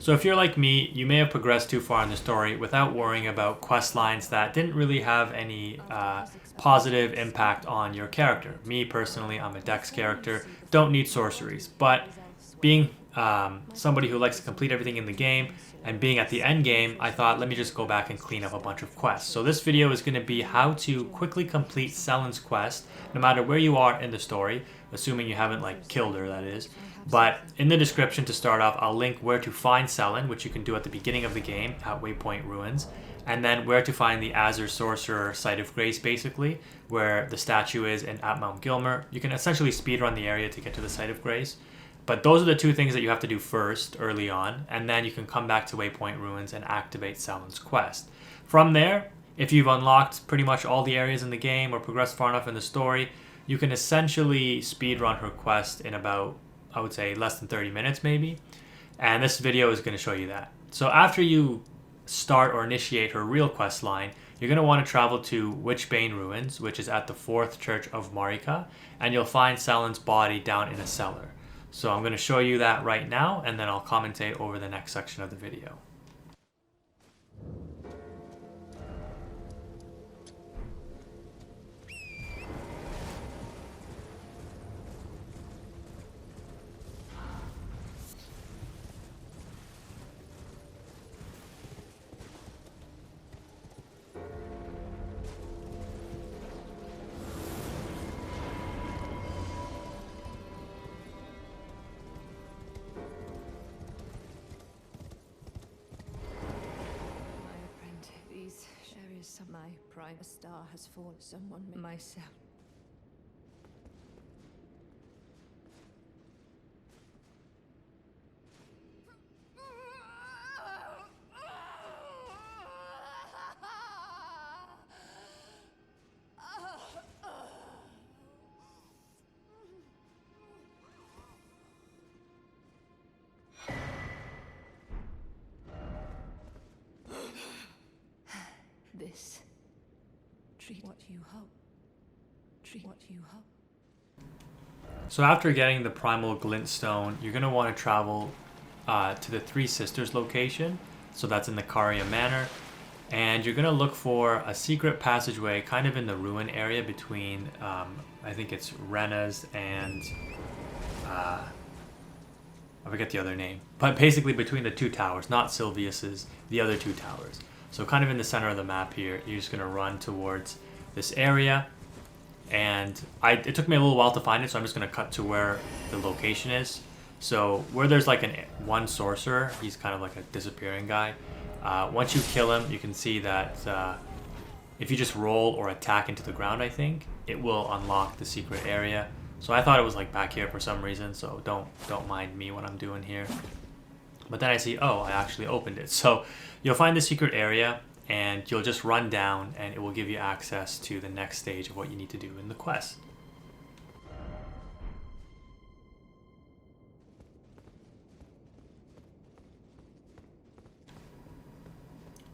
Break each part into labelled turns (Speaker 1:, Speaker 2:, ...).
Speaker 1: So if you're like me, you may have progressed too far in the story without worrying about quest lines that didn't really have any positive impact on your character. Me personally, I'm a dex character, don't need sorceries, but being somebody who likes to complete everything in the game and being at the end game, I thought let me just go back and clean up a bunch of quests. So this video is going to be how to quickly complete SELLEN'S quest no matter where you are in the story, assuming you haven't like killed her, that is. But in the description to start off, I'll link where to find Sellen, which you can do at the beginning of the game at Waypoint Ruins, and then where to find the Azur Sorcerer Site of Grace, basically, where the statue is and at Mount Gilmer. You can essentially speedrun the area to get to the Site of Grace. But those are the two things that you have to do first, early on, and then you can come back to Waypoint Ruins and activate Sellen's quest. From there, if you've unlocked pretty much all the areas in the game or progressed far enough in the story, you can essentially speedrun her quest in about, I would say, less than 30 minutes maybe. And this video is going to show you that. So after you start or initiate her real quest line, you're going to want to travel to Witchbane Ruins, which is at the 4th Church of Marika, and you'll find Sellen's body down in a cellar. So I'm going to show you that right now, and then I'll commentate over the next section of the video.
Speaker 2: My prime star has fallen. Someone myself. This. Treat what you hope. Treat what you hope.
Speaker 1: So after getting the Primal Glintstone, you're going to want to travel to the Three Sisters location. So that's in the Caria Manor. And you're going to look for a secret passageway kind of in the ruin area between, I think it's Rena's and, I forget the other name. But basically between the two towers, not Sylvius's, the other two towers. So kind of in the center of the map here, you're just going to run towards this area. And it took me a little while to find it, so I'm just going to cut to where the location is. So where there's like one sorcerer, he's kind of like a disappearing guy. Once you kill him, you can see that if you just roll or attack into the ground, I think, it will unlock the secret area. So I thought it was like back here for some reason, so don't mind me what I'm doing here. But then I see, oh, I actually opened it. So you'll find the secret area, and you'll just run down, and it will give you access to the next stage of what you need to do in the quest.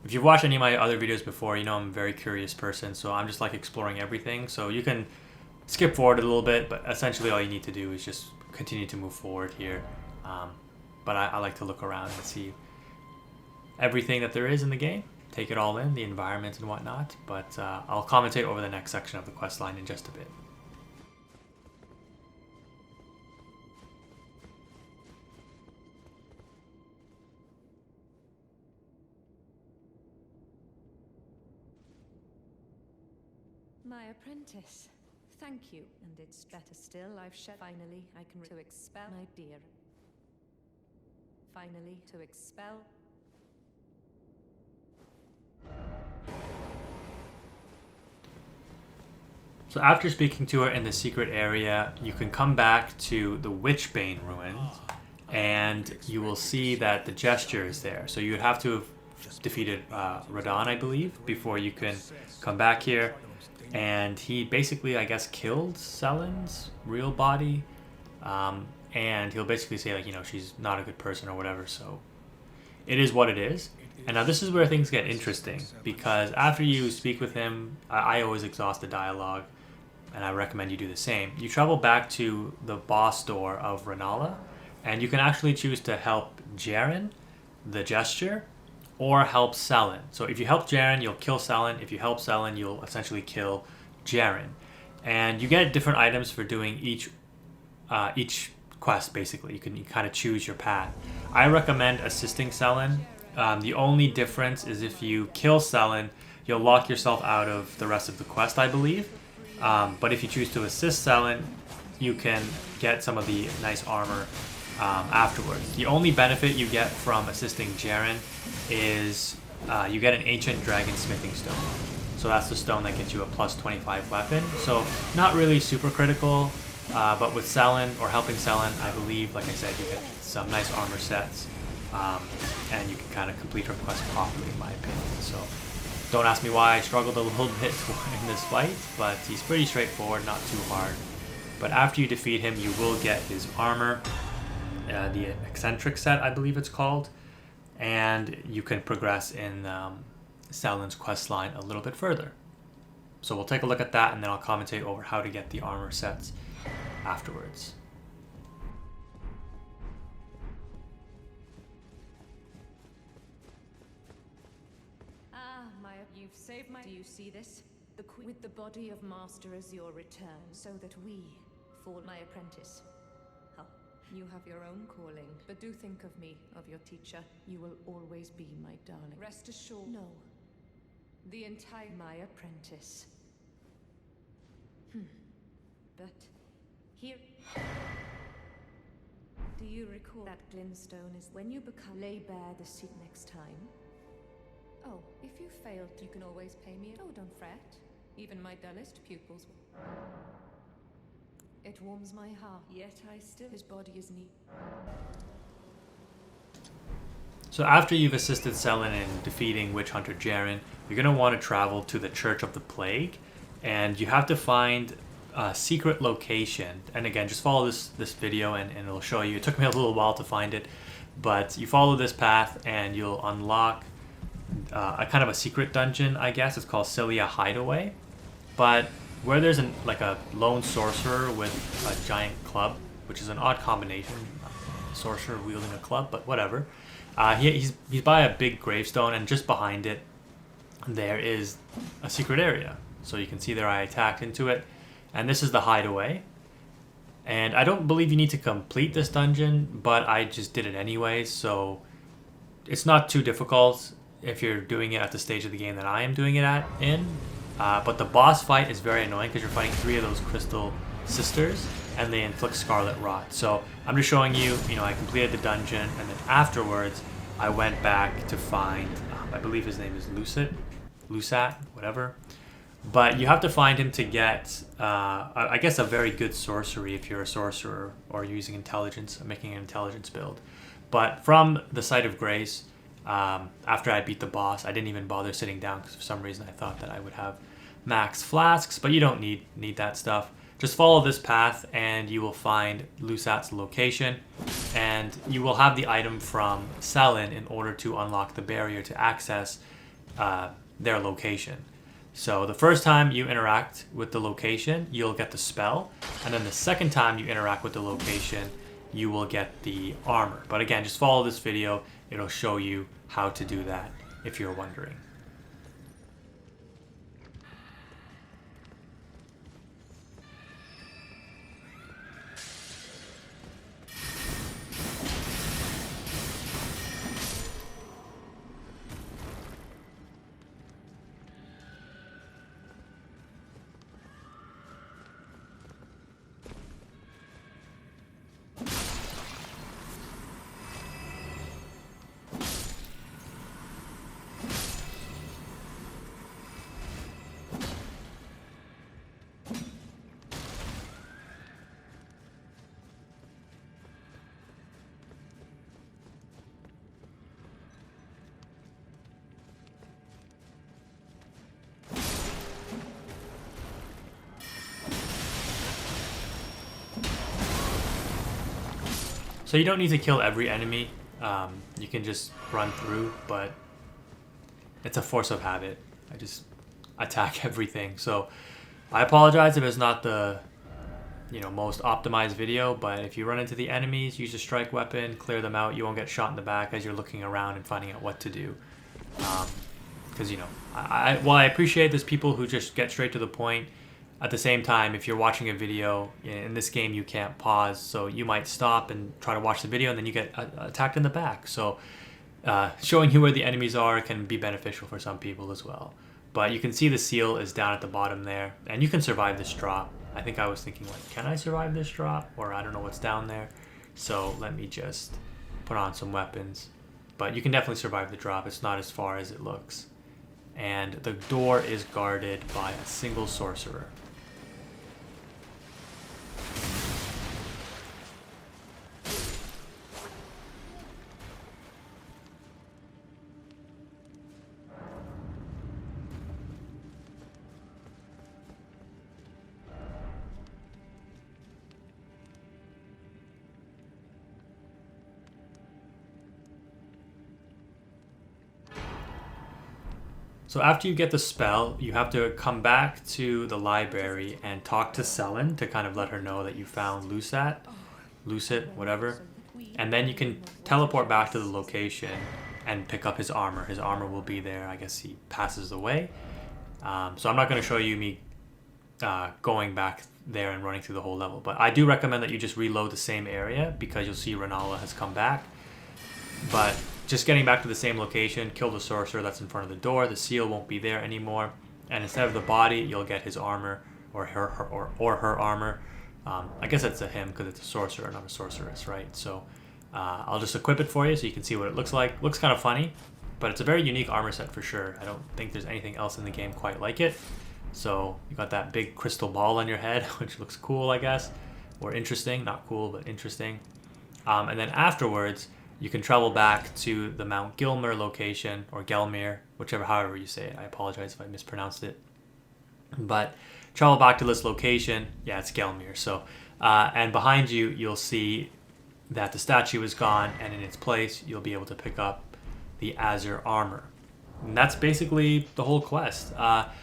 Speaker 1: If you've watched any of my other videos before, you know I'm a very curious person, so I'm just like exploring everything. So you can skip forward a little bit, but essentially all you need to do is just continue to move forward here. But I like to look around and see everything that there is in the game, take it all in, the environment and whatnot. But I'll commentate over the next section of the quest line in just a bit.
Speaker 2: My apprentice. Thank you. And it's better still, I've finally I can to expel my dear. Finally to expel.
Speaker 1: So after speaking to her in the secret area, you can come back to the Witchbane ruins, and you will see that the gesture is there. So you would have to have defeated Radon, I believe, before you can come back here. And he basically, I guess, killed Sellen's real body. And he'll basically say, like, you know, she's not a good person or whatever. So it is what it is. And now this is where things get interesting, because after you speak with him, I always exhaust the dialogue, and I recommend you do the same. You travel back to the boss door of Renala, and you can actually choose to help Jaren the gesture or help Sellen. So if you help Jaren, you'll kill Sellen. If you help Sellen, you'll essentially kill Jaren. And you get different items for doing each quest, basically. You can kind of choose your path. I recommend assisting Sellen. The only difference is if you kill Sellen, you'll lock yourself out of the rest of the quest, I believe. But if you choose to assist Sellen, you can get some of the nice armor afterwards. The only benefit you get from assisting Jaren is you get an ancient dragon smithing stone. So that's the stone that gets you a plus 25 weapon. So not really super critical, but with Sellen or helping Sellen, I believe, like I said, you get some nice armor sets, and you can kind of complete her quest properly, in my opinion. So don't ask me why I struggled a little bit in this fight, but he's pretty straightforward, not too hard. But after you defeat him, you will get his armor, the Eccentric set, I believe it's called, and you can progress in Sellen's quest line a little bit further. So we'll take a look at that, and then I'll commentate over how to get the armor sets afterwards.
Speaker 2: You've saved my... Do you see this? The queen with the body of Master Azur return, so that we fall my apprentice. Huh. You have your own calling, but do think of me, of your teacher. You will always be my darling. Rest assured. No. The entire... My apprentice. But... Here... Do you recall that Glintstone is when you become... Lay bare the seat next time? Oh, if you failed, you can always pay me. Oh, don't fret. Even my dullest pupils will. It warms my heart, yet I still... His body is neat.
Speaker 1: So after you've assisted Sellen in defeating Witch Hunter Jaren, you're going to want to travel to the Church of the Plague, and you have to find a secret location. And again, just follow this video and it'll show you. It took me a little while to find it, but you follow this path and you'll unlock a kind of a secret dungeon, I guess. It's called Sellia Hideaway. But where there's like a lone sorcerer with a giant club, which is an odd combination, sorcerer wielding a club, but whatever. He's by a big gravestone, and just behind it there is a secret area. So you can see there I attacked into it, and this is the hideaway. And I don't believe you need to complete this dungeon, but I just did it anyways, so it's not too difficult if you're doing it at the stage of the game that I am doing it in. But the boss fight is very annoying because you're fighting 3 of those crystal sisters and they inflict scarlet rot. So I'm just showing you, I completed the dungeon, and then afterwards I went back to find, I believe his name is Lusat, whatever. But you have to find him to get, I guess, a very good sorcery if you're a sorcerer or using intelligence, making an intelligence build. But from the Site of Grace, after I beat the boss, I didn't even bother sitting down because for some reason I thought that I would have max flasks, but you don't need that stuff. Just follow this path and you will find Lusat's location, and you will have the item from Sellen in order to unlock the barrier to access their location. So the first time you interact with the location, you'll get the spell, and then the second time you interact with the location, you will get the armor. But again, just follow this video. It'll show you how to do that if you're wondering. So you don't need to kill every enemy. You can just run through, but it's a force of habit. I just attack everything. So I apologize if it's not the you know, most optimized video, but if you run into the enemies, use a strike weapon, clear them out. You won't get shot in the back as you're looking around and finding out what to do. Because, you know, I appreciate there's people who just get straight to the point. At the same time, if you're watching a video, in this game you can't pause, so you might stop and try to watch the video and then you get attacked in the back. So showing you where the enemies are can be beneficial for some people as well. But you can see the seal is down at the bottom there, and you can survive this drop. I think I was thinking, like, can I survive this drop? Or I don't know what's down there. So let me just put on some weapons. But you can definitely survive the drop. It's not as far as it looks. And the door is guarded by a single sorcerer. So after you get the spell, you have to come back to the library and talk to Sellen to kind of let her know that you found Lusat, whatever. And then you can teleport back to the location and pick up his armor. His armor will be there. I guess he passes away. So I'm not going to show you me going back there and running through the whole level. But I do recommend that you just reload the same area because you'll see Renala has come back. But just getting back to the same location, kill the sorcerer that's in front of the door. The seal won't be there anymore, and instead of the body, you'll get his armor or her armor. I guess that's a him because it's a sorcerer, not a sorceress, right? So I'll just equip it for you so you can see what it looks like. Looks kind of funny, but it's a very unique armor set for sure. I don't think there's anything else in the game quite like it. So you got that big crystal ball on your head, which looks cool, I guess, or interesting. Not cool, but interesting. And then afterwards, you can travel back to the Mount Gilmer location, or Gelmir, however you say it. I apologize if I mispronounced it. But travel back to this location. Yeah, it's Gelmir. So, and behind you, you'll see that the statue is gone, and in its place, you'll be able to pick up the Azur armor. And that's basically the whole quest.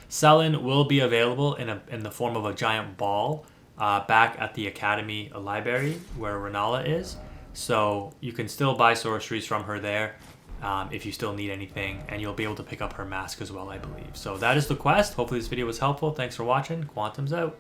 Speaker 1: Sellen will be available in the form of a giant ball back at the Academy library where Renala is. So you can still buy sorceries from her there if you still need anything, and you'll be able to pick up her mask as well, I believe. So that is the quest. Hopefully this video was helpful. Thanks for watching. Quantum's out.